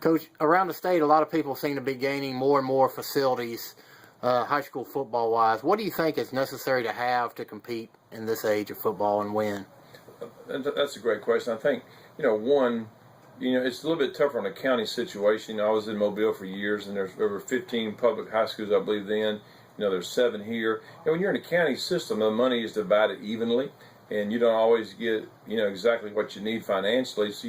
Coach, around the state, a lot of people seem to be gaining more and more facilities, high school football-wise. What do you think is necessary to have to compete in this age of football and win? That's a great question. I think, one, it's a little bit tougher on a county situation. I was in Mobile for years, and there's over 15 public high schools, I believe, then. There's 7 here. And when you're in a county system, the money is divided evenly, and you don't always get, exactly what you need financially. So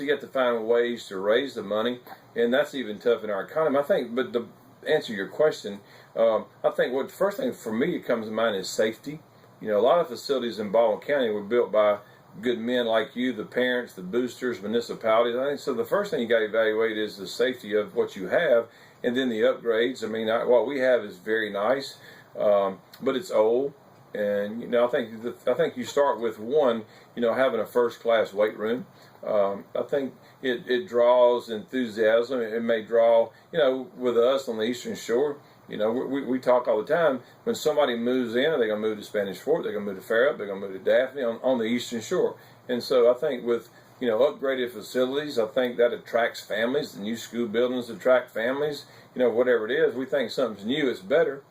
you have to find ways to raise the money, and that's even tough in our economy. I think, but to answer your question, I think what the first thing for me that comes to mind is safety. A lot of facilities in Baldwin County were built by good men like you, the parents, the boosters, municipalities. I think so. The first thing you got to evaluate is the safety of what you have, and then the upgrades. I mean, what we have is very nice, but it's old. And I think you start with one, having a first-class weight room. I think it draws enthusiasm. It may draw, with us on the Eastern Shore. We talk all the time. When somebody moves in, they're going to move to Spanish Fort, they're going to move to Fairhope, they're going to move to Daphne on the Eastern Shore. And so I think with upgraded facilities, I think that attracts families. The new school buildings attract families. Whatever it is, we think something's new, it's better.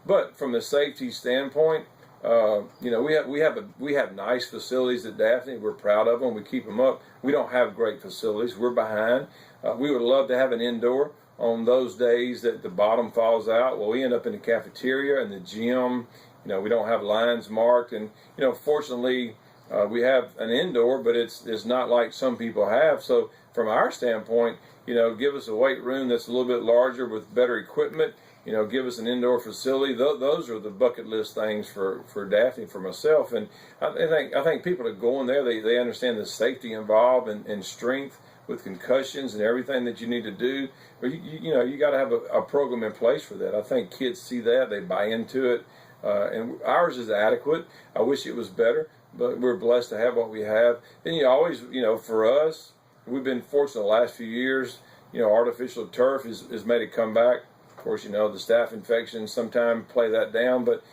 But from the safety standpoint, we have nice facilities at Daphne. We're proud of them. We keep them up. We don't have great facilities. We're behind. We would love to have an indoor on those days that the bottom falls out. Well, we end up in the cafeteria and the gym. We don't have lines marked, and fortunately, we have an indoor, but it's not like some people have. So from our standpoint, give us a weight room that's a little bit larger with better equipment. Give us an indoor facility. Those are the bucket list things for Daphne, for myself. And I think people that go in there, they understand the safety involved and strength with concussions and everything that you need to do. But you got to have a program in place for that. I think kids see that, they buy into it, and ours is adequate. I wish it was better, but we're blessed to have what we have. And you always, for us, we've been fortunate the last few years. Artificial turf has made a comeback. Of course, the staph infections sometimes play that down, but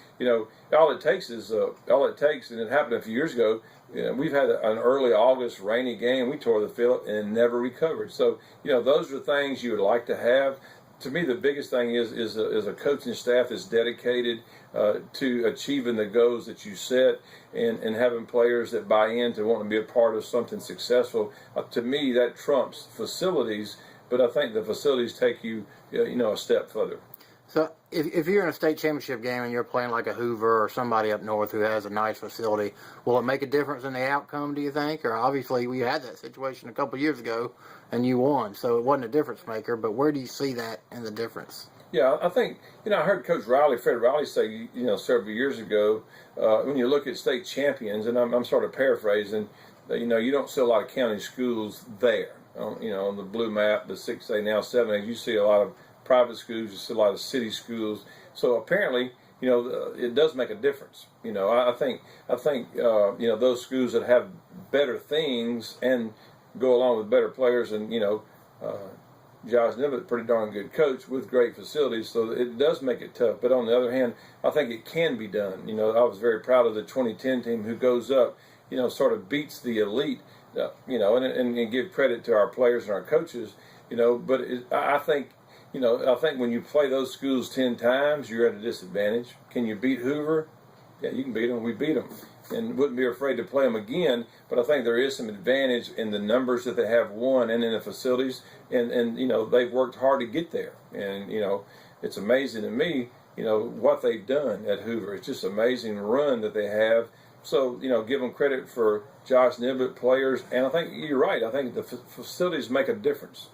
all it takes, and it happened a few years ago. We've had an early August rainy game. We tore the field and never recovered. So those are things you would like to have. To me, the biggest thing is a coaching staff that's dedicated to achieving the goals that you set, and having players that buy into wanting to be a part of something successful. To me, that trumps facilities. But I think the facilities take you, a step further. So if you're in a state championship game and you're playing like a Hoover or somebody up north who has a nice facility, will it make a difference in the outcome, do you think? Or obviously we had that situation a couple of years ago and you won, so it wasn't a difference maker. But where do you see that in the difference? Yeah, I think, I heard Coach Fred Riley say, several years ago, when you look at state champions, and I'm sort of paraphrasing, you don't see a lot of county schools there. On the blue map, the 6A, now 7A, you see a lot of private schools, you see a lot of city schools. So apparently, it does make a difference. I think those schools that have better things and go along with better players, and Josh Nibbett, pretty darn good coach with great facilities, so it does make it tough. But on the other hand, I think it can be done. I was very proud of the 2010 team who goes up, sort of beats the elite. And give credit to our players and our coaches, but I think when you play those schools 10 times, you're at a disadvantage. Can you beat Hoover? Yeah, you can beat them. We beat them, and wouldn't be afraid to play them again. But I think there is some advantage in the numbers that they have won and in the facilities, and they've worked hard to get there. And it's amazing to me, what they've done at Hoover. It's just an amazing run that they have. So, give them credit for Josh Nibbett, players, and I think you're right. I think the facilities make a difference.